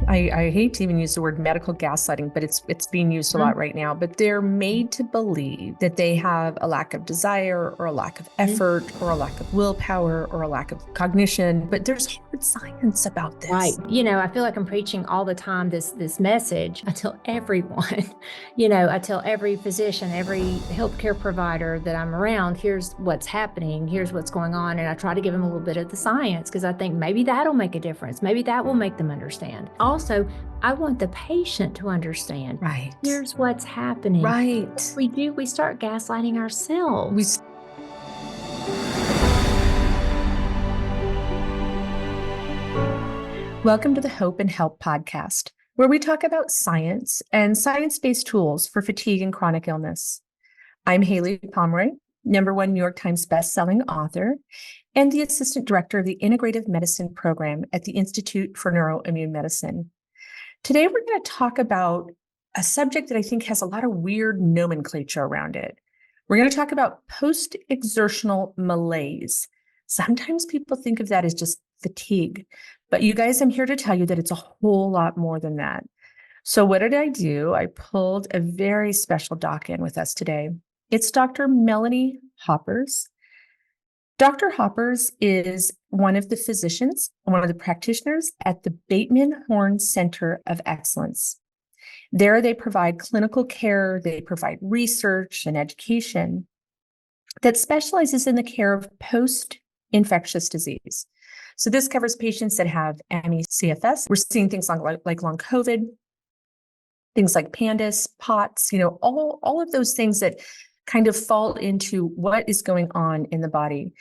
I hate to even use the word medical gaslighting, but it's being used a lot right now. But they're made to believe that they have a lack of desire or a lack of effort or a lack of willpower or a lack of cognition. But there's hard science about this. Right. I feel like I'm preaching all the time this message. I tell everyone, I tell every physician, every healthcare provider that I'm around, here's what's happening, here's what's going on. And I try to give them a little bit of the science because I think maybe that'll make a difference. Maybe that will make them understand. Also, I want the patient to understand. Right. Here's what's happening. Right. What we do, we start gaslighting ourselves. Welcome to the Hope and Help podcast, where we talk about science and science-based tools for fatigue and chronic illness. I'm Haylie Pomroy, #1 New York Times bestselling author, and the Assistant Director of the Integrative Medicine Program at the Institute for Neuro-Immune Medicine. Today, we're going to talk about a subject that I think has a lot of weird nomenclature around it. We're going to talk about post-exertional malaise. Sometimes people think of that as just fatigue, but you guys, I'm here to tell you that it's a whole lot more than that. So what did I do? I pulled a very special doc in with us today. It's Dr. Melanie Hoppers. Dr. Hoppers is one of the physicians, one of the practitioners at the Bateman Horne Center of Excellence. There they provide clinical care, they provide research and education that specializes in the care of post-infectious disease. So this covers patients that have MECFS. We're seeing things like long COVID, things like PANDAS, POTS, all of those things that kind of fall into what is going on in the body.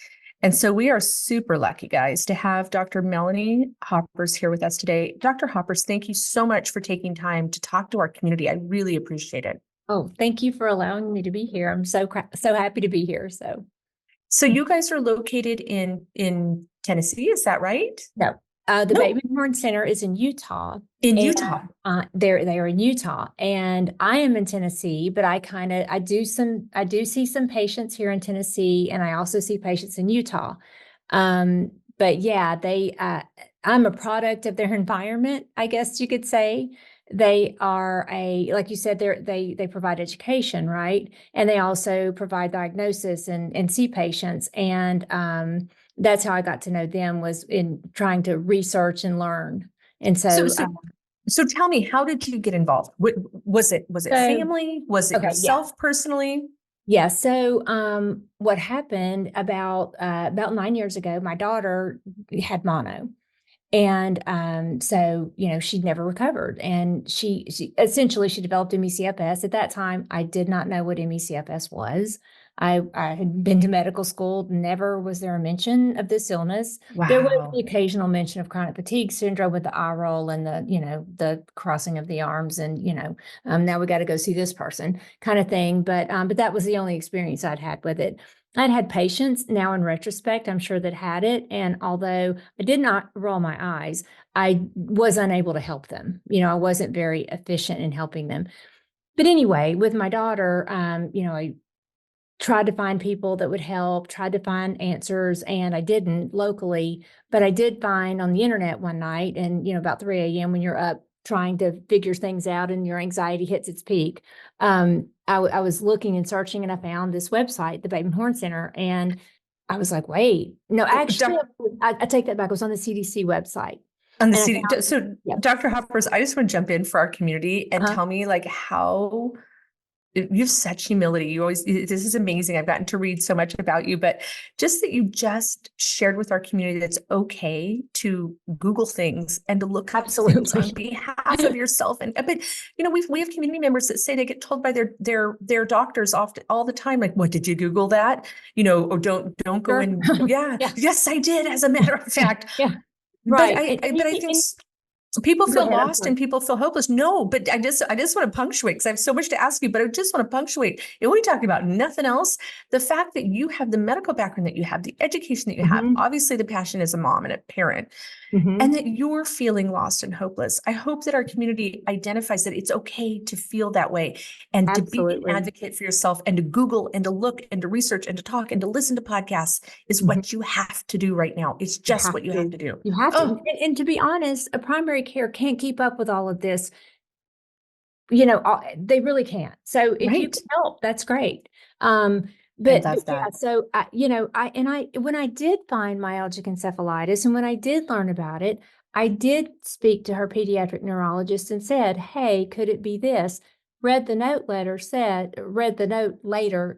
And so we are super lucky, guys, to have Dr. Melanie Hoppers here with us today. Dr. Hoppers, thank you so much for taking time to talk to our community. I really appreciate it. Oh, thank you for allowing me to be here. I'm so happy to be here. So you guys are located in Tennessee, is that right? No, the Bateman Horne Center is in Utah. Utah. They are in Utah, and I am in Tennessee. But I do see some patients here in Tennessee, and I also see patients in Utah. But yeah, I'm a product of their environment, I guess you could say. They are like you said, they provide education, right? And they also provide diagnosis and see patients. And that's how I got to know them, was in trying to research and learn. And so tell me, how did you get involved? Was it family? Was it yourself personally? Yeah. So what happened about 9 years ago, my daughter had mono. And so, she'd never recovered. And she essentially developed MECFS. At that time, I did not know what MECFS was. I had been to medical school. Never was there a mention of this illness. Wow. There was the occasional mention of chronic fatigue syndrome with the eye roll and the crossing of the arms and, now we got to go see this person kind of thing. But that was the only experience I'd had with it. I'd had patients now in retrospect, I'm sure, that had it. And although I did not roll my eyes, I was unable to help them. I wasn't very efficient in helping them. But anyway, with my daughter, I tried to find people that would help, tried to find answers, and I didn't locally, but I did find on the internet one night, and, about 3 a.m. when you're up trying to figure things out and your anxiety hits its peak. I was looking and searching, and I found this website, the Bateman Horne Center, and I was like, wait, no, actually, I take that back. It was on the CDC website. On the CDC. So Dr. Hoppers, I just want to jump in for our community and tell me how you have such humility. This is amazing. I've gotten to read so much about you, but just that you just shared with our community that it's okay to Google things and to look up things on behalf of yourself. But we have community members that say they get told by their doctors often all the time, like, what, did you Google that? Or don't go in. Yeah. Yes, I did. As a matter of fact. Yeah. Right. But I think people feel lost and people feel hopeless. No, but I just want to punctuate, because I have so much to ask you, but I just want to punctuate. If we talk about nothing else, the fact that you have the medical background that you have, the education that you have, obviously the passion as a mom and a parent, and that you're feeling lost and hopeless. I hope that our community identifies that it's okay to feel that way and to be an advocate for yourself, and to Google and to look and to research and to talk and to listen to podcasts is what you have to do right now. It's just what you have to do. You have to. And to be honest, a primary care can't keep up with all of this. They really can't. So if you Right. can help, that's great. I But love yeah, that. so when I did find myalgic encephalitis and when I did learn about it, I did speak to her pediatric neurologist and said, "Hey, could it be this?" Read the note later,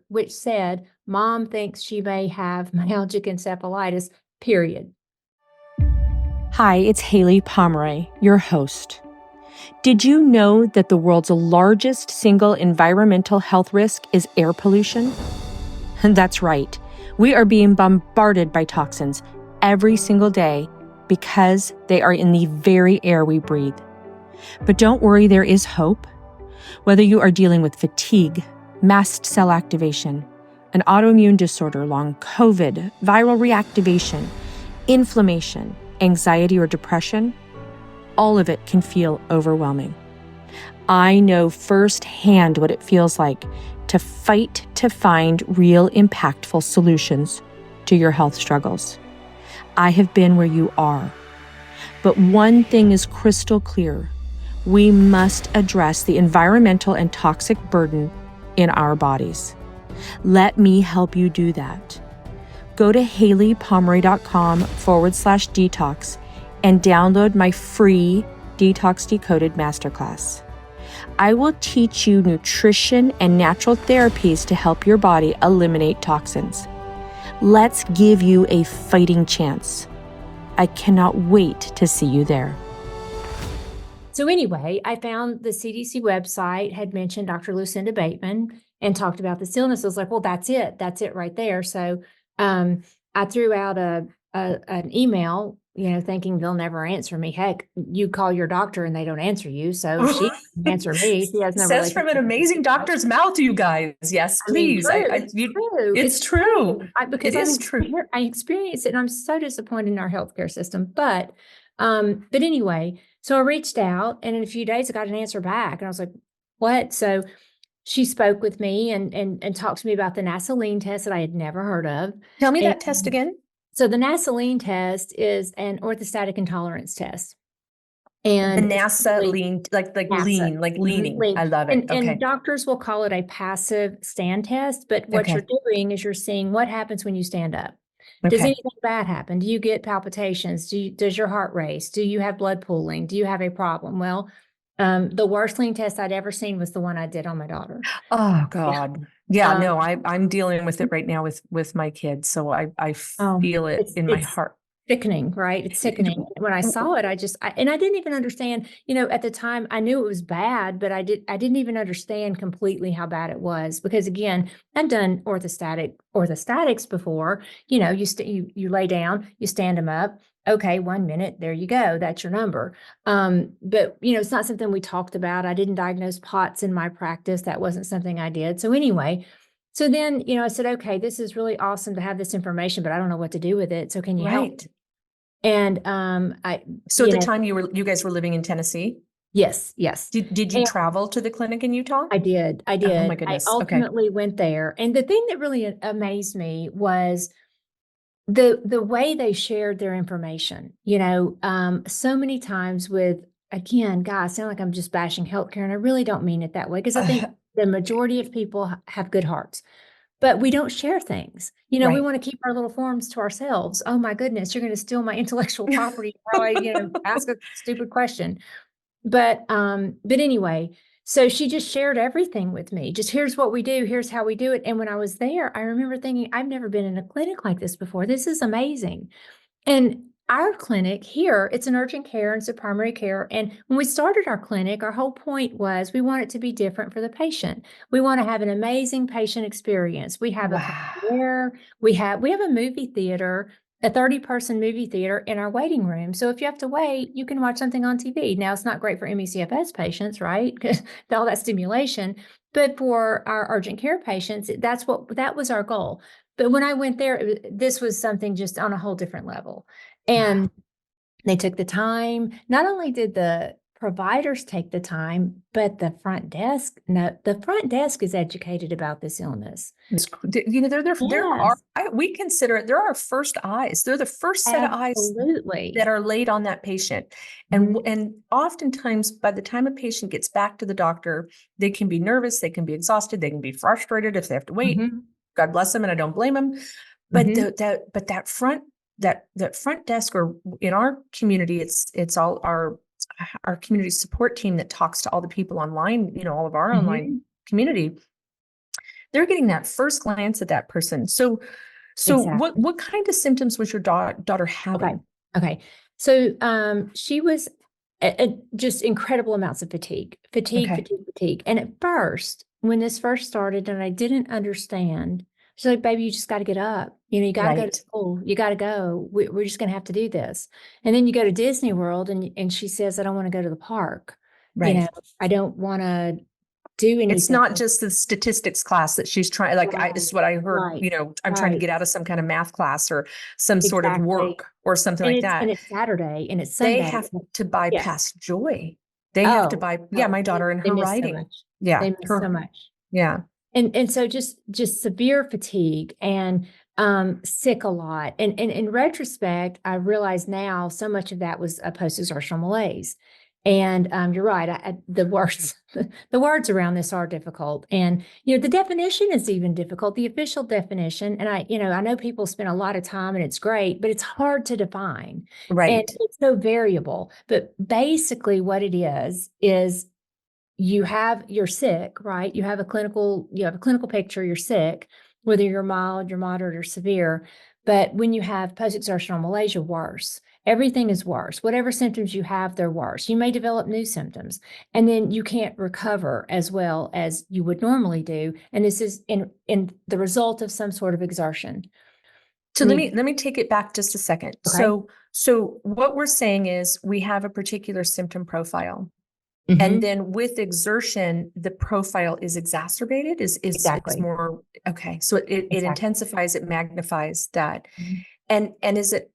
which said, "Mom thinks she may have myalgic encephalitis, period." Hi, it's Haylie Pomroy, your host. Did you know that the world's largest single environmental health risk is air pollution? That's right. We are being bombarded by toxins every single day because they are in the very air we breathe. But don't worry, there is hope. Whether you are dealing with fatigue, mast cell activation, an autoimmune disorder, long COVID, viral reactivation, inflammation, anxiety, or depression, all of it can feel overwhelming. I know firsthand what it feels like to fight to find real impactful solutions to your health struggles. I have been where you are. But one thing is crystal clear. We must address the environmental and toxic burden in our bodies. Let me help you do that. Go to HayliePomroy.com/detox and download my free Detox Decoded Masterclass. I will teach you nutrition and natural therapies to help your body eliminate toxins. Let's give you a fighting chance. I cannot wait to see you there. So anyway, I found the CDC website had mentioned Dr. Lucinda Bateman and talked about this illness. I was like, well, that's it right there. So I threw out an email, thinking they'll never answer me. Heck, you call your doctor and they don't answer you. So she didn't answer me. She has no Says from an amazing doctor's mouth, you guys. Yes, please. True. It's true. Because It is true. I experience it and I'm so disappointed in our healthcare system. But anyway, so I reached out and in a few days I got an answer back and I was like, what? So she spoke with me and talked to me about the Nasaline test that I had never heard of. Tell me And that test again. so the Nasaline test is an orthostatic intolerance test. The And NASA essentially- lean, like NASA. lean, like Mhm, leaning. lean. I love it. Okay. And doctors will call it a passive stand test, but what you're Okay. doing is you're seeing what happens when you stand up. Does Okay. anything bad happen? Do you get palpitations? Does your heart race? Do you have blood pooling? Do you have a problem? Well, the worst lean test I'd ever seen was the one I did on my daughter. Oh God. Yeah, Um, no, I'm dealing with it right now with my kids. So I feel it in my it's heart. sickening, right? It's sickening. When I saw it, I didn't even understand, at the time I knew it was bad, but I didn't even understand completely how bad it was because again, I've done orthostatics before, you lay down, you stand them up. Okay, 1 minute, there you go. That's your number. But it's not something we talked about. I didn't diagnose POTS in my practice. That wasn't something I did. So anyway, so then, I said, okay, this is really awesome to have this information, but I don't know what to do with it. So can you help? Right. And So at the time you guys were living in Tennessee? yes. Did you travel to the clinic in Utah? I did. Oh my I goodness. Okay. ultimately went there. And the thing that really amazed me was the way they shared their information. So many times again, guys, I sound like I'm just bashing healthcare, and I really don't mean it that way because I think the majority of people have good hearts. But we don't share things. We Right. want to keep our little forms to ourselves. Oh my goodness, you're going to steal my intellectual property. How I, ask a stupid question. But anyway, so she just shared everything with me. Just here's what we do, here's how we do it. And when I was there, I remember thinking, I've never been in a clinic like this before. This is amazing. And our clinic here, it's an urgent care and it's a primary care. And when we started our clinic, our whole point was we want it to be different for the patient. We want to have an amazing patient experience. We have a concierge, we have a movie theater, a 30-person movie theater in our waiting room. So if you have to wait, you can watch something on TV. Now, it's not great for MECFS patients, right? Because all that stimulation. But for our urgent care patients, that was our goal. But when I went there, this was something just on a whole different level. And they took the time. Not only did the providers take the time, but the front desk, no, the front desk is educated about this illness. You know, Yes, we consider it, they're our first eyes. They're the first set of eyes absolutely. that are laid on that patient. And oftentimes by the time a patient gets back to the doctor, they can be nervous, they can be exhausted, they can be frustrated if they have to wait. God bless them, and I don't blame them. But that front desk, or in our community, it's all our community support team that talks to all the people online, you know, all of our online community. They're getting that first glance at that person. So Exactly. what kind of symptoms was your daughter having? Okay. So she was just incredible amounts of fatigue. And at first, when this first started and I didn't understand, she's like, baby, you just got to get up. You know, you got to go to school. You got to go. We're just going to have to do this. And then you go to Disney World and she says, I don't want to go to the park. Right. You know, I don't want to do anything. It's not just the statistics class that she's trying, like, this is what I heard, you know, I'm trying to get out of some kind of math class or some sort of work or something like that. And it's Saturday and it's Sunday. They have to bypass joy. They have to my daughter and her writing. They miss so much. Yeah. And so just severe fatigue and sick a lot. And in retrospect, I realize now so much of that was a post-exertional malaise. And you're right. The words around this are difficult, and you know the definition is even difficult. The official definition, and I know people spend a lot of time, and it's great, but it's hard to define. Right. And it's so variable. But basically, what it is you're sick, right? You have a clinical picture. You're sick, whether you're mild, you're moderate, or severe. But when you have post-exertional malaise, you're worse. Everything is worse. Whatever symptoms you have, they're worse. You may develop new symptoms, and then you can't recover as well as you would normally do. And this is in the result of some sort of exertion. So let me take it back just a second. Okay. So what we're saying is we have a particular symptom profile. And then with exertion, the profile is exacerbated, Exactly. it's more, okay. So it intensifies, it magnifies that. And is the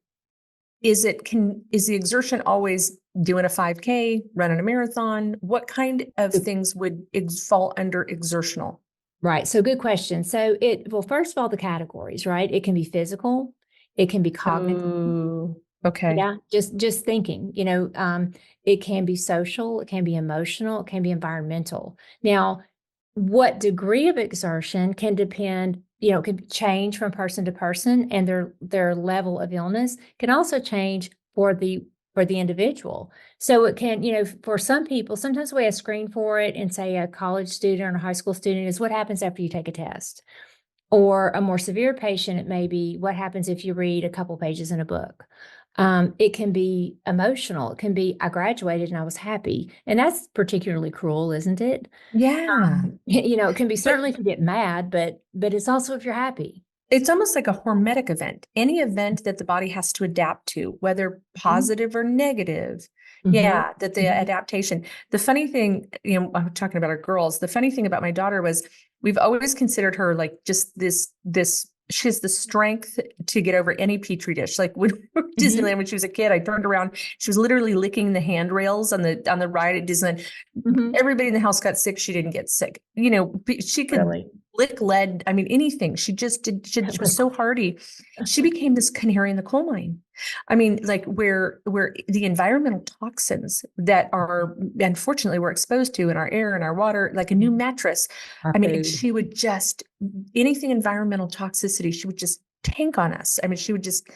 exertion always doing a 5K, running a marathon? What kind of things would fall under exertional? Right. So good question. So first of all, the categories, right? It can be physical, it can be cognitive. Ooh, okay. Yeah. Just thinking, it can be social, it can be emotional, it can be environmental. Now, what degree of exertion can depend, can change from person to person, and their level of illness can also change for the individual. So it can, for some people, sometimes the way I screen for it and say a college student or a high school student is what happens after you take a test. Or a more severe patient, it may be what happens if you read a couple pages in a book. It can be emotional. It can be, I graduated and I was happy. And that's particularly cruel, isn't it? Yeah. It can be certainly if you get mad, but it's also if you're happy. It's almost like a hormetic event. Any event that the body has to adapt to, whether positive or negative. Yeah, that the adaptation. The funny thing, I'm talking about our girls. The funny thing about my daughter was we've always considered her like just this, she has the strength to get over any Petri dish. Like when we were at Disneyland, when she was a kid, I turned around, she was literally licking the handrails on the ride at Disneyland. Everybody in the house got sick. She didn't get sick. She could lick lead. I mean, anything. She just did. She was so hardy. She became this canary in the coal mine. I mean, like where the environmental toxins that are, unfortunately, we're exposed to in our air and our water, like a new mattress. I mean, she would just, anything environmental toxicity, she would just tank on us. I mean, she would just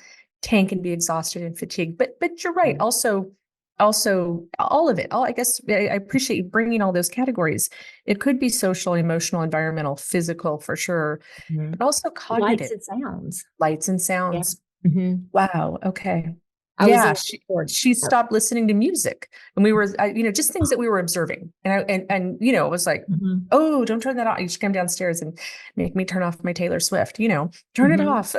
tank and be exhausted and fatigued. But you're right. Also all of it. I guess I appreciate you bringing all those categories. It could be social, emotional, environmental, physical for sure, but also cognitive. Lights and sounds. Yeah. Wow. Okay. She stopped listening to music, and we were, just things that we were observing. And it was like, oh, don't turn that off. You should come downstairs and make me turn off my Taylor Swift, turn it off.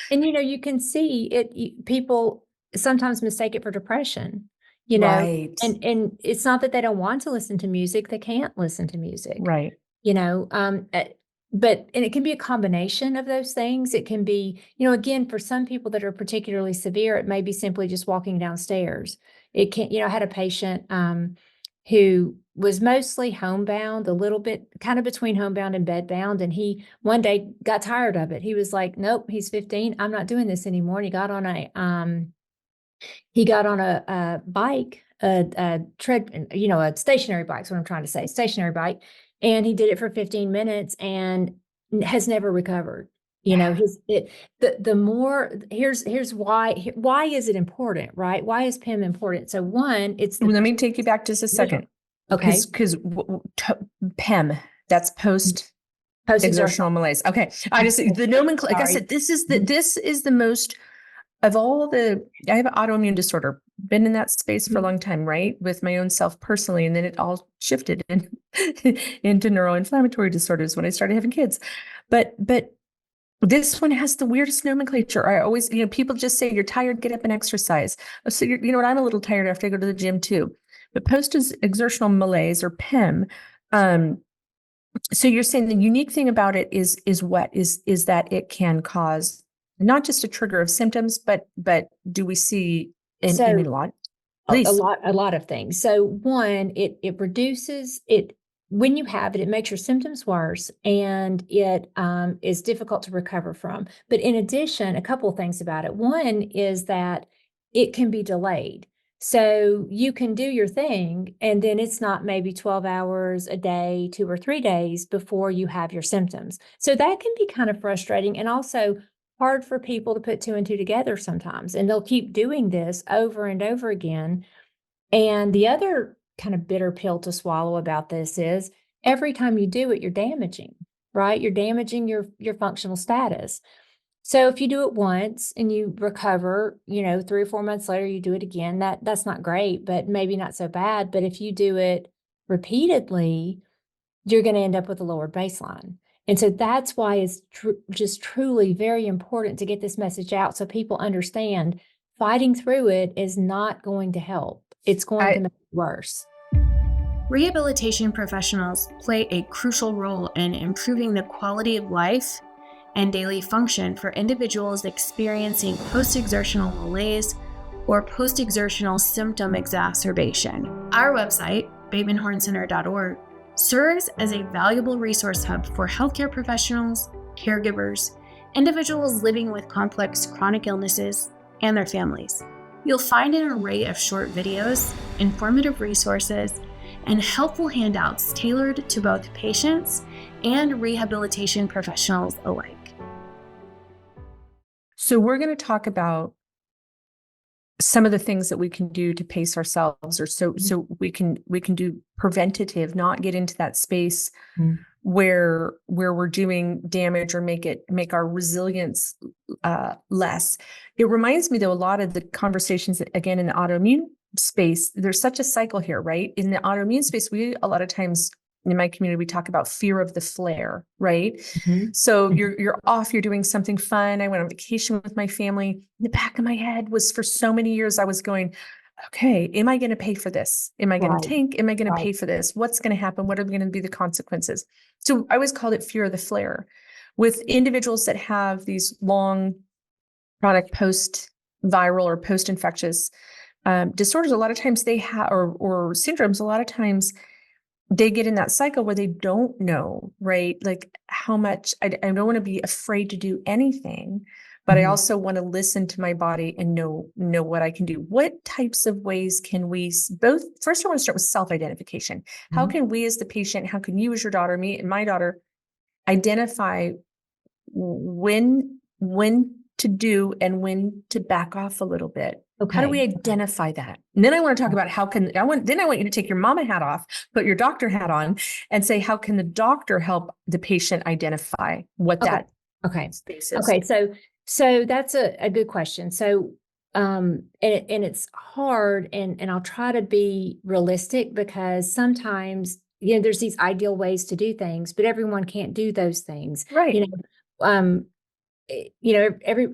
And, you can see it, people sometimes mistake it for depression, right. And it's not that they don't want to listen to music. They can't listen to music. Right. But it can be a combination of those things. It can be, again, for some people that are particularly severe, it may be simply just walking downstairs. it can, I had a patient who was mostly homebound, a little bit kind of between homebound and bedbound. And he one day got tired of it. He was like, nope, he's 15. I'm not doing this anymore. And he got on a bike, a stationary bike is what I'm trying to say, stationary bike. And he did it for 15 minutes and has never recovered. Here's why is it important, right? Why is PIM important? So one, let me take you back just a second. Okay. Because PEM, that's post-exertional malaise. Okay. I just, the nomenclature, like I said, this is the most of all the, I have an autoimmune disorder, been in that space for a long time, right? With my own self personally. And then it all shifted into neuroinflammatory disorders when I started having kids. But this one has the weirdest nomenclature. I always, people just say, you're tired, get up and exercise. So you know what? I'm a little tired after I go to the gym too. But post-exertional malaise, or PEM, so you're saying the unique thing about it is that it can cause not just a trigger of symptoms, but do we see a lot? Please. A lot of things. So one, it reduces it. When you have it, it makes your symptoms worse, and it is difficult to recover from. But in addition, a couple of things about it. One is that it can be delayed. So you can do your thing, and then it's not maybe 12 hours a day, 2 or 3 days before you have your symptoms. So that can be kind of frustrating, and also hard for people to put 2 and 2 together sometimes. And they'll keep doing this over and over again. And the other kind of bitter pill to swallow about this is every time you do it, you're damaging, right? You're damaging your functional status. So if you do it once and you recover, 3 or 4 months later, you do it again, that's not great, but maybe not so bad. But if you do it repeatedly, you're going to end up with a lower baseline. And so that's why it's just truly very important to get this message out so people understand fighting through it is not going to help. It's going to make it worse. Rehabilitation professionals play a crucial role in improving the quality of life and daily function for individuals experiencing post-exertional malaise or post-exertional symptom exacerbation. Our website, batemanhorncenter.org, serves as a valuable resource hub for healthcare professionals, caregivers, individuals living with complex chronic illnesses, and their families. You'll find an array of short videos, informative resources, and helpful handouts tailored to both patients and rehabilitation professionals alike. So we're going to talk about some of the things that we can do to pace ourselves, or so we can do preventative, not get into that space where we're doing damage or make our resilience less. It reminds me, though, a lot of the conversations that, again, in the autoimmune space, there's such a cycle here, right? In the autoimmune space, we a lot of times in my community, we talk about fear of the flare, right? So you're off, you're doing something fun. I went on vacation with my family. In the back of my head was, for so many years, I was going, okay, am I going to pay for this? Am I going to tank? Am I going to pay for this? What's going to happen? What are going to be the consequences? So I always called it fear of the flare. With individuals that have these long chronic post-viral or post-infectious disorders, a lot of times they have, or syndromes, a lot of times they get in that cycle where they don't know, right? Like how much, I don't want to be afraid to do anything, but I also want to listen to my body and know what I can do. What types of ways can we both, first I want to start with self-identification. How can we as the patient, how can you as your daughter, me and my daughter, identify when to do and when to back off a little bit? Okay. How do we identify that? And then I want to talk about I want you to take your mama hat off, put your doctor hat on, and say, how can the doctor help the patient identify what that space is? Okay. So that's a good question. So, and it's hard, and I'll try to be realistic, because sometimes, there's these ideal ways to do things, but everyone can't do those things. Right. Every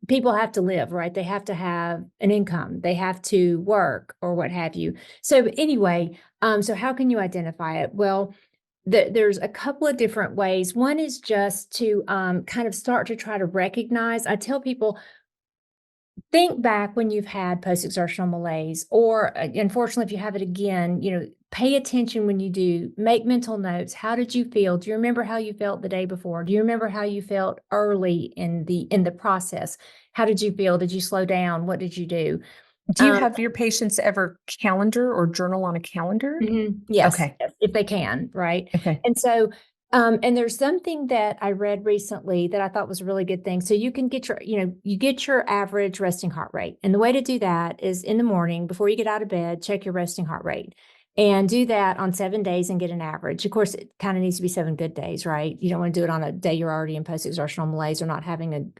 people have to live, right? They have to have an income, they have to work, or what have you. So anyway, so how can you identify it? Well, there's a couple of different ways. One is just to kind of start to try to recognize. I tell people, think back when you've had post-exertional malaise, or unfortunately, if you have it again, pay attention when you do. Make mental notes. How did you feel? Do you remember how you felt the day before? Do you remember how you felt early in the process? How did you feel? Did you slow down? What did you do? Do you have your patients ever calendar or journal on a calendar? Yes, Okay. yes, if they can, right? Okay. And so, and there's something that I read recently that I thought was a really good thing. So you can get you get your average resting heart rate. And the way to do that is in the morning, before you get out of bed, check your resting heart rate. And do that on 7 days and get an average. Of course, it kind of needs to be 7 good days, right? You don't want to do it on a day you're already in post-exertional malaise or not having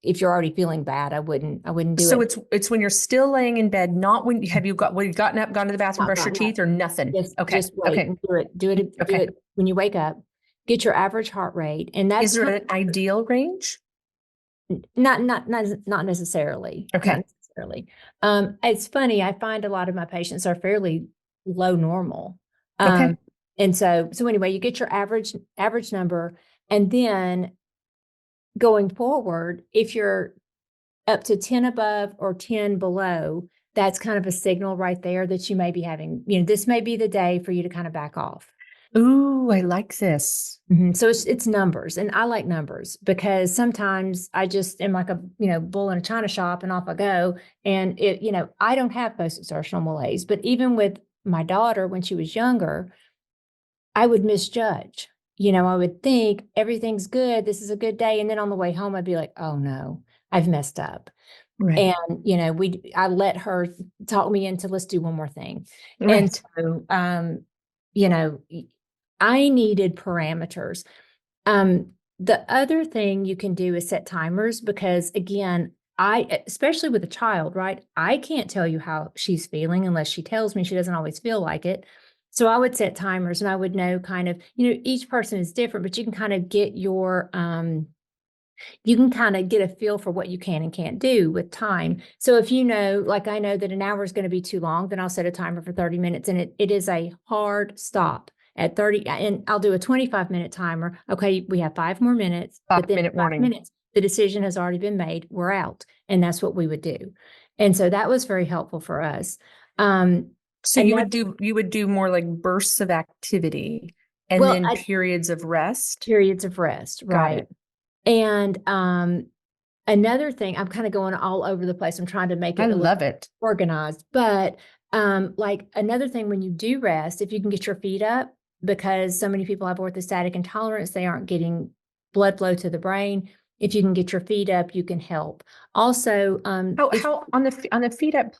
if you're already feeling bad, I wouldn't do So it. it's when you're still laying in bed, not when you've gotten up, gone to the bathroom, brushed your teeth, or nothing. Just wait. Okay. Do it when you wake up. Get your average heart rate, and that's Is there an ideal range? not necessarily. Okay. Not necessarily. It's funny. I find a lot of my patients are fairly low normal. Okay. And so anyway, you get your average number, and then going forward, if you're up to 10 above or 10 below, that's kind of a signal right there that you may be having, this may be the day for you to kind of back off. Ooh, I like this. So it's numbers, and I like numbers because sometimes I just am like a bull in a china shop, and off I go. And I don't have post-exertional malaise, but even with my daughter when she was younger, I would misjudge. I would think everything's good, this is a good day, and then on the way home I'd be like, oh no, I've messed up. Right. And I let her talk me into, let's do one more thing. Right. And so I needed parameters. The other thing you can do is set timers, because again, especially with a child, right? I can't tell you how she's feeling unless she tells me. She doesn't always feel like it. So I would set timers, and I would know kind of, each person is different, but you can kind of get a feel for what you can and can't do with time. So if like I know that an hour is going to be too long, then I'll set a timer for 30 minutes, and it is a hard stop at 30, and I'll do a 25-minute timer. Okay, we have 5 more minutes, but then 5-minute warning. minutes, the decision has already been made. We're out. And that's what we would do. And so that was very helpful for us. So you would do more like bursts of activity and then periods of rest. Periods of rest, right? Got it. And another thing, I'm kind of going all over the place. I'm trying to make it I love it organized. But like another thing, when you do rest, if you can get your feet up, because so many people have orthostatic intolerance, they aren't getting blood flow to the brain. If you can get your feet up, you can help. Also, how on the feet up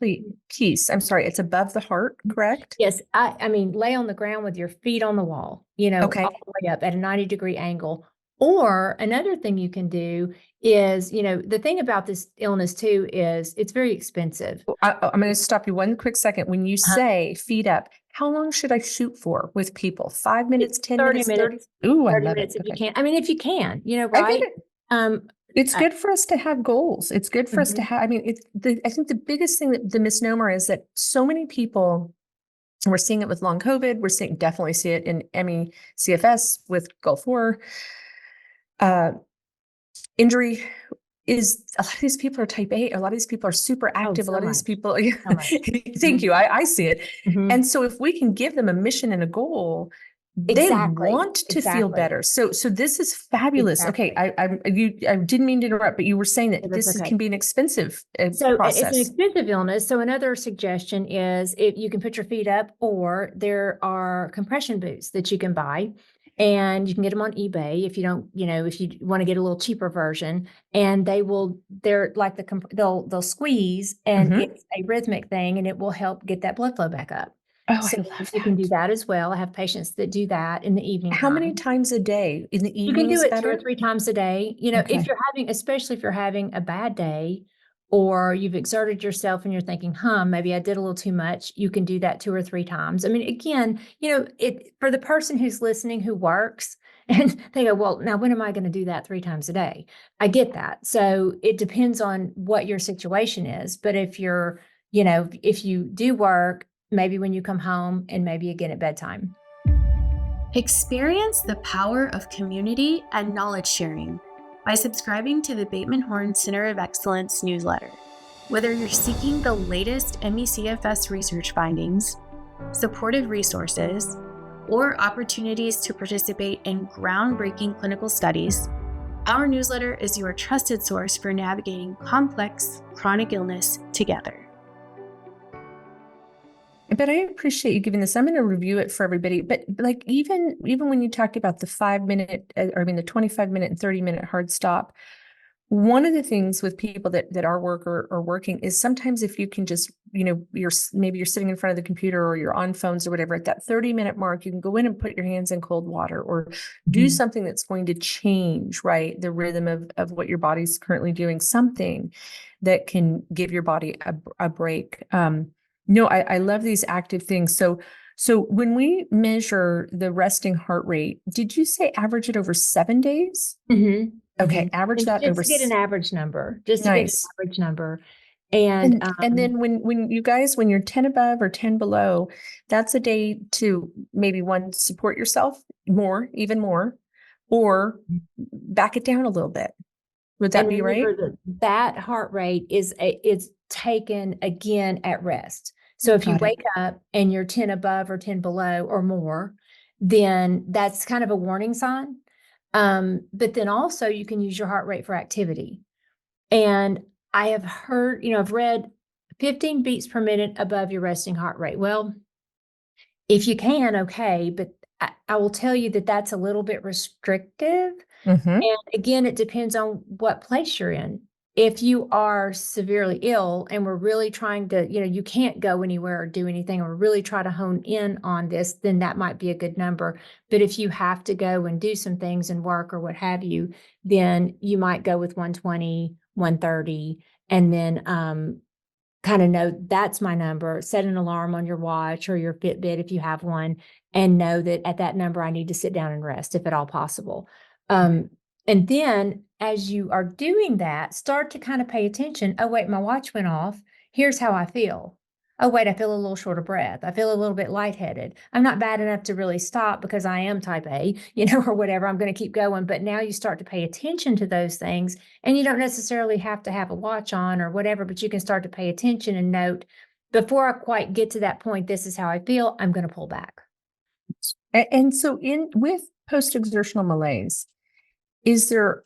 piece, I'm sorry, it's above the heart, correct? Yes. I mean, lay on the ground with your feet on the wall, Okay. all the way up at a 90-degree angle. Or another thing you can do is, the thing about this illness too is it's very expensive. I'm going to stop you one quick second. When you say feet up, how long should I shoot for with people? 5 minutes, 10 minutes, 30? Ooh, 30 minutes if you can. I mean, if you can, right? I get it. It's good for us to have goals. It's good for us to have, I mean, I think the biggest thing, that the misnomer is that so many people, we're seeing it with long COVID. We're definitely see it in MECFS with Gulf War. Injury is, a lot of these people are type A. A lot of these people are super active. A lot of these people, thank you. I see it. And so if we can give them a mission and a goal, they want to feel better. So this is fabulous. Okay. I didn't mean to interrupt, but you were saying that this can be an expensive process. It's an expensive illness. So another suggestion is if you can put your feet up, or there are compression boots that you can buy. And you can get them on eBay if you don't, if you want to get a little cheaper version, and they're like they'll squeeze, and it's a rhythmic thing, and it will help get that blood flow back up. Oh, so I love that. You can do that as well. I have patients that do that in the evening. How many times a day in the evening? You can do it 2 or 3 times a day. If you're especially if you're having a bad day, or you've exerted yourself and you're thinking, maybe I did a little too much, you can do that 2 or 3 times. I mean, again, for the person who's listening who works, and they go, well, now when am I going to do that 3 times a day? I get that. So it depends on what your situation is. But if if you do work, maybe when you come home, and maybe again at bedtime. Experience the power of community and knowledge sharing by subscribing to the Bateman Horne Center of Excellence newsletter. Whether you're seeking the latest MECFS research findings, supportive resources, or opportunities to participate in groundbreaking clinical studies, our newsletter is your trusted source for navigating complex chronic illness together. But I appreciate you giving this. I'm going to review it for everybody. But like even when you talked about the 5-minute, the 25-minute and 30-minute hard stop, one of the things with people that are working is sometimes if you can just, you're sitting in front of the computer or you're on phones or whatever, at that 30-minute mark, you can go in and put your hands in cold water or do something that's going to change, right, the rhythm of what your body's currently doing, something that can give your body a break. No, I love these active things. So when we measure the resting heart rate, did you say average it over 7 days? Mm-hmm. Okay, average that over. Just to get an average number. Just to Nice. get an average number. And then when you guys, when you're 10 above or 10 below, that's a day to maybe one, support yourself more, even more, or back it down a little bit. Would that be right? That heart rate is taken again at rest. So if you wake up and you're 10 above or 10 below or more, then that's kind of a warning sign. But then also you can use your heart rate for activity. And I have heard, I've read 15 beats per minute above your resting heart rate. Well, if you can, okay, but I will tell you that that's a little bit restrictive. And again, it depends on what place you're in. If you are severely ill and we're really trying to, you can't go anywhere or do anything, or really try to hone in on this, then that might be a good number. But if you have to go and do some things and work or what have you, then you might go with 120, 130, and then kind of know that's my number. Set an alarm on your watch or your Fitbit if you have one, and know that at that number, I need to sit down and rest if at all possible. And then as you are doing that, start to kind of pay attention. Oh, wait, my watch went off. Here's how I feel. Oh, wait, I feel a little short of breath. I feel a little bit lightheaded. I'm not bad enough to really stop because I am type A, or whatever. I'm going to keep going. But now you start to pay attention to those things, and you don't necessarily have to have a watch on or whatever, but you can start to pay attention and note, before I quite get to that point, this is how I feel. I'm going to pull back. And so with post-exertional malaise, is there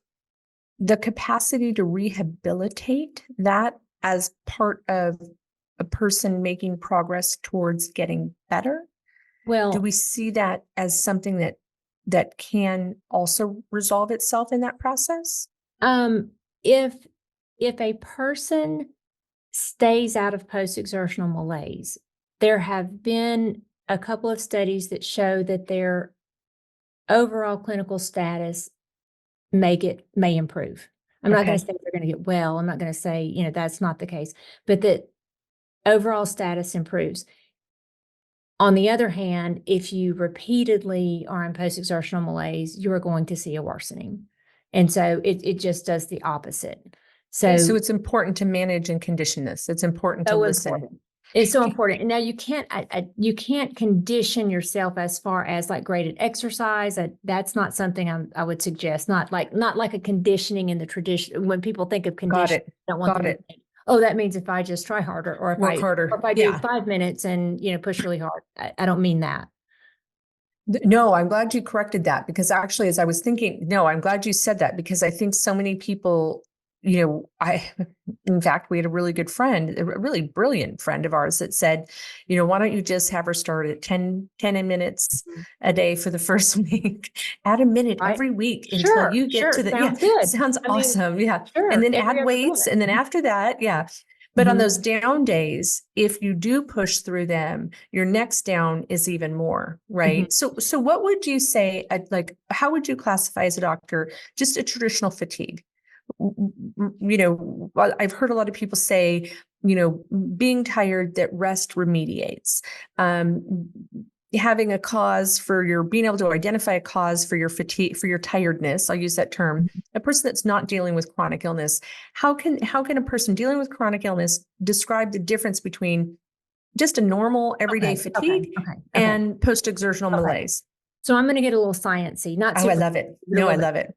the capacity to rehabilitate that as part of a person making progress towards getting better? Well, do we see that as something that can also resolve itself in that process? If a person stays out of post-exertional malaise, there have been a couple of studies that show that their overall clinical status may improve. I'm not going to say they're going to get well. I'm not going to say, that's not the case, but that overall status improves. On the other hand, if you repeatedly are in post-exertional malaise, you're going to see a worsening. And so it just does the opposite. So it's important to manage and condition this. It's important to listen. Important. It's so important. And now you can't condition yourself as far as like graded exercise. That's not something I would suggest. Not like a conditioning in the tradition. When people think of conditioning, don't want to think, oh, that means if I just try harder, or if work harder, or if I do 5 minutes and push really hard. I don't mean that. No, I'm glad you corrected that, because actually, as I was thinking, no, I'm glad you said that, because I think so many people, in fact, we had a really good friend, a really brilliant friend of ours that said, why don't you just have her start at 10 minutes a day for the first week, add a minute every week until you get to the, sounds good. Sounds awesome. Sure. And then add weights. And then after that, but on those down days, if you do push through them, your next down is even more, right? So what would you say, how would you classify as a doctor, just a traditional fatigue? I've heard a lot of people say, being tired, that rest remediates. Having a cause for being able to identify a cause for your fatigue, for your tiredness. I'll use that term. A person that's not dealing with chronic illness, how can a person dealing with chronic illness describe the difference between just a normal everyday fatigue and post-exertional malaise? So I'm going to get a little sciencey. Not I love it. No, I love it.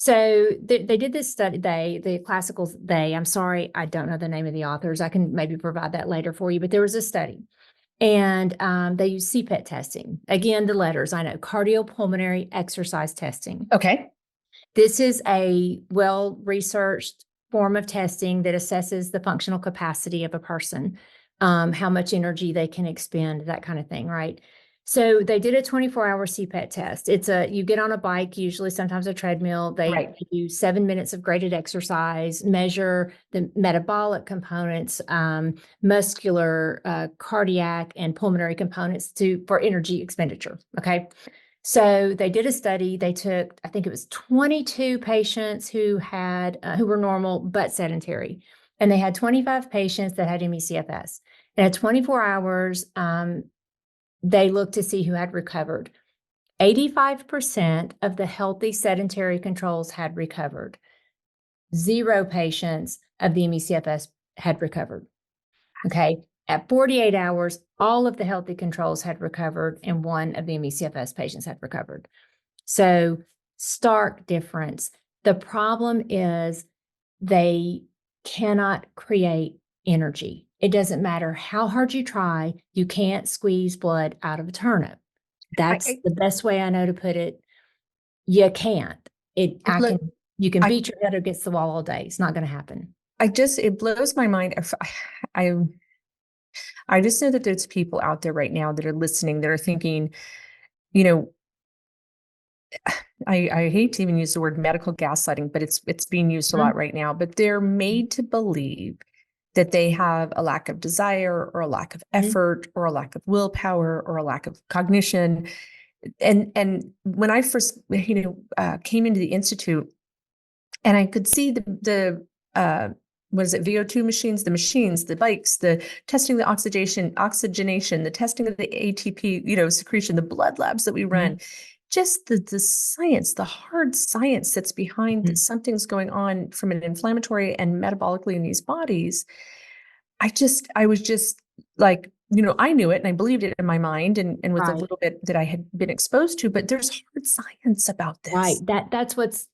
So they did this study, I'm sorry, I don't know the name of the authors. I can maybe provide that later for you, but there was a study and they used CPET testing. Again, the letters, I know, cardiopulmonary exercise testing. Okay. This is a well-researched form of testing that assesses the functional capacity of a person, how much energy they can expend, that kind of thing, right? So they did a 24-hour CPET test. You get on a bike, usually sometimes a treadmill. They do 7 minutes of graded exercise, measure the metabolic components, muscular, cardiac, and pulmonary components for energy expenditure. Okay. So they did a study. They took, I think it was 22 patients who were normal but sedentary, and they had 25 patients that had MECFS. And at 24 hours, they looked to see who had recovered. 85% of the healthy sedentary controls had recovered. 0 patients of the MECFS had recovered. Okay. At 48 hours, all of the healthy controls had recovered, and 1 of the MECFS patients had recovered. So, stark difference. The problem is they cannot create energy. It doesn't matter how hard you try, you can't squeeze blood out of a turnip. That's the best way I know to put it. You can't. You can beat your head against the wall all day. It's not going to happen. It blows my mind. I just know that there's people out there right now that are listening, that are thinking, you know, I hate to even use the word medical gaslighting, but it's being used a lot right now, but they're made to believe that they have a lack of desire or a lack of effort or a lack of willpower or a lack of cognition. And when I first, came into the Institute and I could see the VO2 machines, the bikes, the testing, the oxygenation, the testing of the ATP, secretion, the blood labs that we run, just the science, the hard science that's behind something's going on from an inflammatory and metabolically in these bodies. I was just like, I knew it and I believed it in my mind and with a little bit that I had been exposed to, but there's hard science about this. Right. That's what's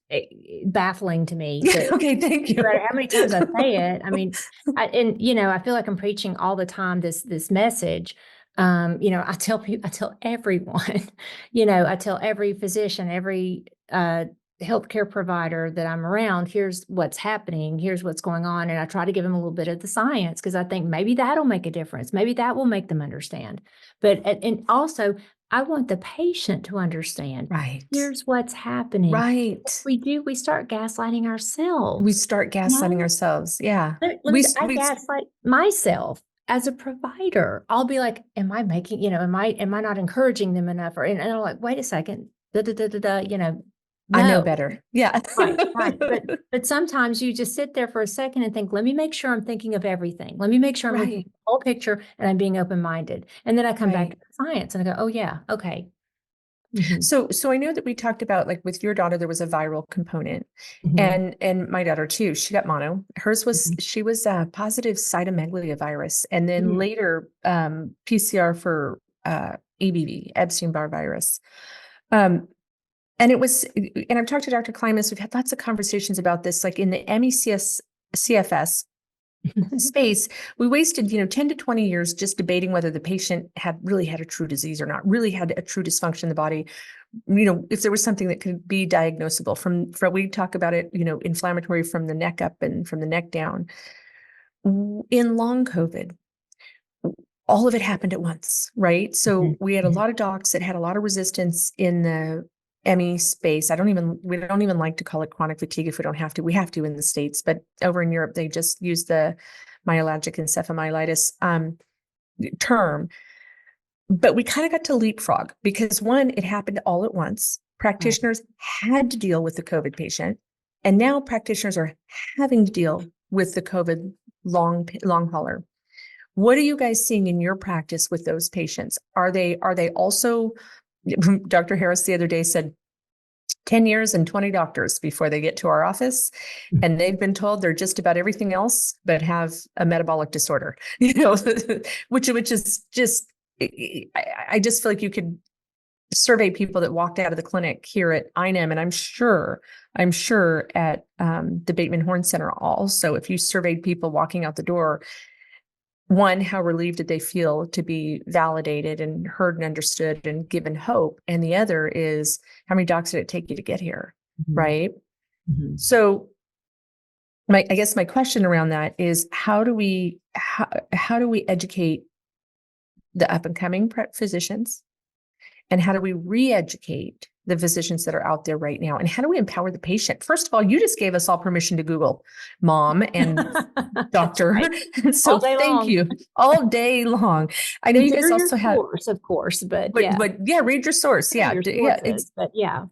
baffling to me. Okay. Thank you. No matter how many times I say it, I mean, I feel like I'm preaching all the time, this message. I tell everyone, I tell every physician, every, healthcare provider that I'm around, here's what's happening, here's what's going on. And I try to give them a little bit of the science because I think maybe that'll make a difference. Maybe that will make them understand. But, and also I want the patient to understand, here's what's happening. What we do, we start gaslighting ourselves. ourselves. Yeah. I gaslight myself as a provider. I'll be like, am I making, am I not encouraging them enough? And they're like, wait a second, No. I know better. Yeah. Right. But sometimes you just sit there for a second and think, let me make sure I'm thinking of everything. Let me make sure I'm looking at the whole picture and I'm being open-minded. And then I come back to the science and I go, oh yeah, okay. So I know that we talked about, like, with your daughter, there was a viral component and my daughter too, she got mono. Hers was, she was positive cytomegalovirus virus. And then later PCR for EBV, Epstein-Barr virus. And I've talked to Dr. Klimas, we've had lots of conversations about this, like in the MECFS space, we wasted, 10 to 20 years just debating whether the patient had a true disease or not, really had a true dysfunction in the body. If there was something that could be diagnosable from we talk about it, inflammatory from the neck up and from the neck down. In long COVID, all of it happened at once, right? So we had a lot of docs that had a lot of resistance in the ME space. We don't even like to call it chronic fatigue if we don't have to. We have to in the States, but over in Europe, they just use the myalgic encephalomyelitis term. But we kind of got to leapfrog because one, it happened all at once. Practitioners had to deal with the COVID patient, and now practitioners are having to deal with the COVID long hauler. What are you guys seeing in your practice with those patients? Are they also, Dr. Harris the other day said 10 years and 20 doctors before they get to our office, and they've been told they're just about everything else but have a metabolic disorder, which is just, I just feel like you could surveyed people that walked out of the clinic here at INM, and I'm sure at the Bateman Horne Center also, if you surveyed people walking out the door, one, how relieved did they feel to be validated and heard and understood and given hope? And the other is, how many docs did it take you to get here? Right? So I guess my question around that is, how do we educate the up and coming physicians? And how do we re-educate the physicians that are out there right now? And how do we empower the patient? First of all, you just gave us all permission to Google mom and doctor. Right. So thank you all day long. I know you guys also have, of course, but yeah, read your source. Yeah. But yeah.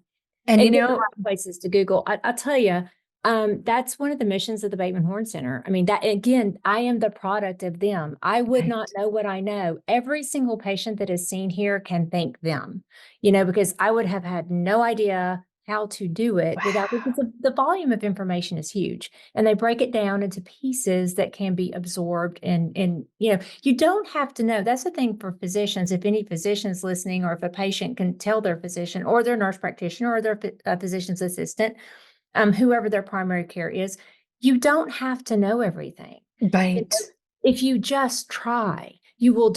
And you know, the right places to Google. I'll tell you, that's one of the missions of the Bateman Horne Center. I mean, that again, I am the product of them. I would not know what I know. Every single patient that is seen here can thank them, because I would have had no idea how to do it without, because the volume of information is huge, and they break it down into pieces that can be absorbed. And you don't have to know. That's the thing for physicians. If any physician's listening, or if a patient can tell their physician or their nurse practitioner or their physician's assistant, whoever their primary care is, you don't have to know everything. Right. If you just try, you will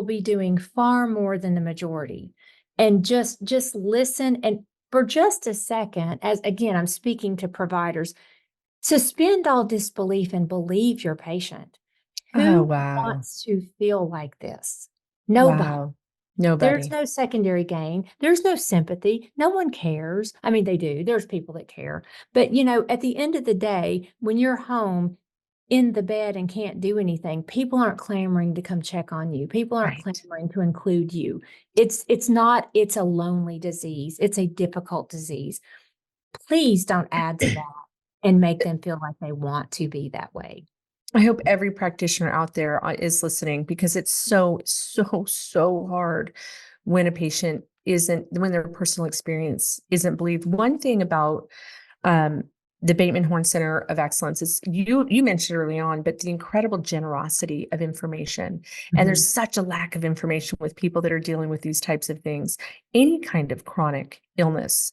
be doing far more than the majority. And just listen, and for just a second, as again, I'm speaking to providers, suspend all disbelief and believe your patient. Who wants to feel like this? Nobody. Wow. Nobody. There's no secondary gain. There's no sympathy. No one cares. I mean, they do. There's people that care. But, at the end of the day, when you're home in the bed and can't do anything, people aren't clamoring to come check on you. People aren't clamoring to include you. It's a lonely disease. It's a difficult disease. Please don't add to that and make them feel like they want to be that way. I hope every practitioner out there is listening, because it's so hard when when their personal experience isn't believed. One thing about the Bateman Horne Center of Excellence is, you mentioned early on, but the incredible generosity of information. And there's such a lack of information with people that are dealing with these types of things. Any kind of chronic illness,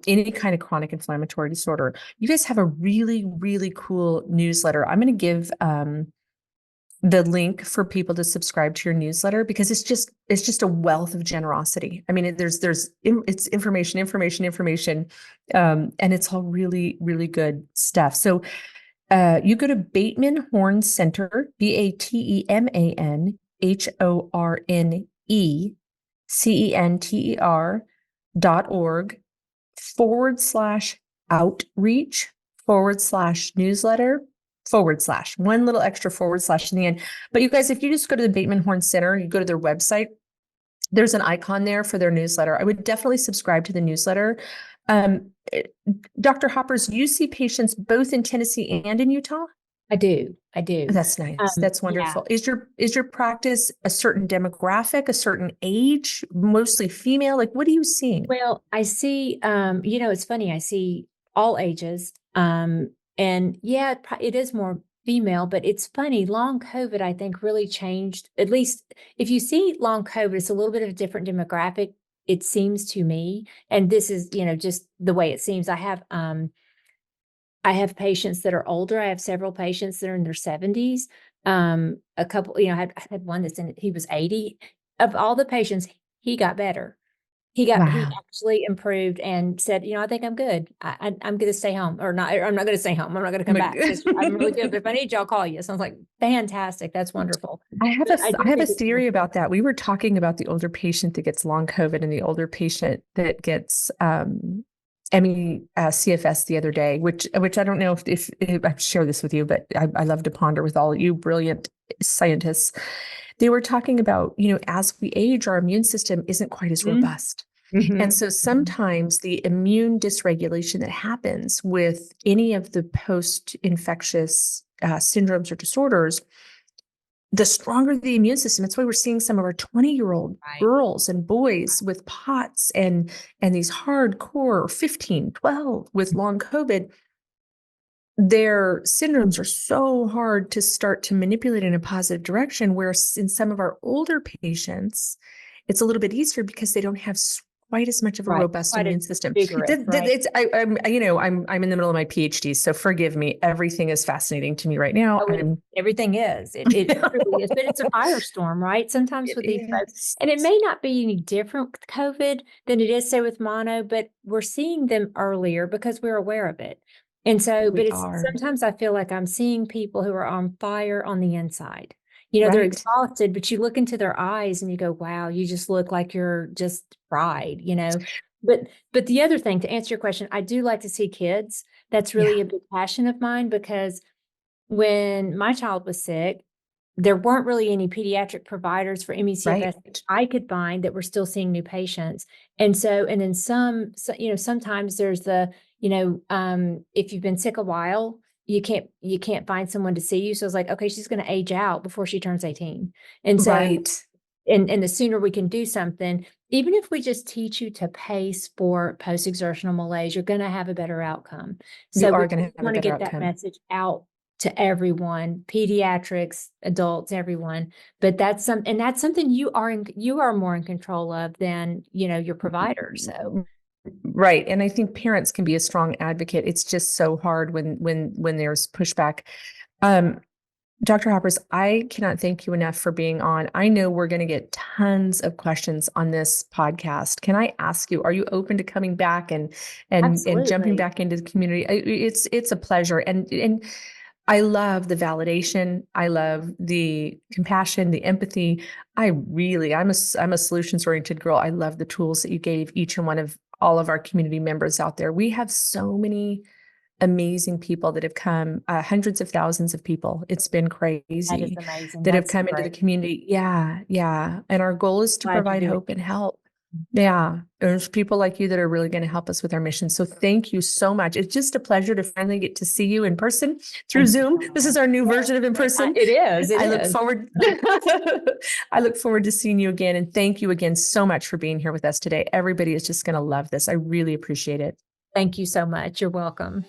any kind of chronic inflammatory disorder. You guys have a really, really cool newsletter. I'm going to give the link for people to subscribe to your newsletter, because it's just a wealth of generosity. I mean, it's information, and it's all really, really good stuff. So you go to Bateman Horne Center, BatemanHorneCenter.org/outreach/newsletter/ one little extra / in the end. But you guys, if you just go to the Bateman Horne Center, you go to their website, there's an icon there for their newsletter. I would definitely subscribe to the newsletter. Dr. Hoppers, you see patients both in Tennessee and in Utah? I do. That's nice. That's wonderful. Yeah. Is your practice a certain demographic, a certain age, mostly female? Like, what are you seeing? Well, I see, it's funny. I see all ages. And yeah, it is more female, but it's funny. Long COVID, I think, really changed. At least if you see long COVID, it's a little bit of a different demographic, it seems to me. And this is, just the way it seems. I have patients that are older. I have several patients that are in their 70s. A couple, I had one he was 80. Of all the patients, he got better. He actually improved and said, I think I'm good. I'm going to stay home, or not. I'm not going to stay home. I'm not going to come back. I'm really good. But if I need you, I'll call you. So I was like, fantastic. That's wonderful. I have a theory about that. We were talking about the older patient that gets long COVID and the older patient that gets MECFS the other day, which I don't know if I've shared this with you, but I love to ponder with all you brilliant scientists. They were talking about, as we age, our immune system isn't quite as robust. And so sometimes the immune dysregulation that happens with any of the post-infectious syndromes or disorders, the stronger the immune system. That's why we're seeing some of our 20-year-old girls and boys with POTS and these hardcore 15, 12 with long COVID. Their syndromes are so hard to start to manipulate in a positive direction, whereas in some of our older patients, it's a little bit easier because they don't have quite as much of a Right. robust Quite immune as system. vigorous, right. I'm in the middle of my PhD, so forgive me. Everything is fascinating to me right now. Oh, everything is. It truly is, but it's a firestorm, right? Sometimes with these folks, and it may not be any different with COVID than it is, say, with mono, but we're seeing them earlier because we're aware of it. And so, but sometimes I feel like I'm seeing people who are on fire on the inside. They're Right. exhausted, but you look into their eyes and you go, wow, you just look like you're just fried, But the other thing, to answer your question, I do like to see kids. That's really a big passion of mine, because when my child was sick, there weren't really any pediatric providers for MECFS that I could find that were still seeing new patients. And then sometimes there's if you've been sick a while, you can't find someone to see you. So it's like, okay, she's going to age out before she turns 18. And so, and the sooner we can do something, even if we just teach you to pace for post-exertional malaise, you're going to have a better outcome. So you are going to have want to get that message out to everyone, pediatrics, adults, everyone. But that's something you are more in control of than, your provider. So. Right. And I think parents can be a strong advocate. It's just so hard when there's pushback. Dr. Hoppers, I cannot thank you enough for being on. I know we're going to get tons of questions on this podcast. Can I ask you, are you open to coming back and jumping back into the community? It's a pleasure. And I love the validation. I love the compassion, the empathy. I'm a solutions-oriented girl. I love the tools that you gave each and one of all of our community members out there. We have so many amazing people that have come, hundreds of thousands of people. It's been crazy. That is amazing. That have come into the community. Yeah. Yeah. And our goal is to provide hope and help. Yeah. There's people like you that are really going to help us with our mission. So thank you so much. It's just a pleasure to finally get to see you in person through Zoom. This is our new version of in person. It is. I look forward to seeing you again. And thank you again so much for being here with us today. Everybody is just going to love this. I really appreciate it. Thank you so much. You're welcome.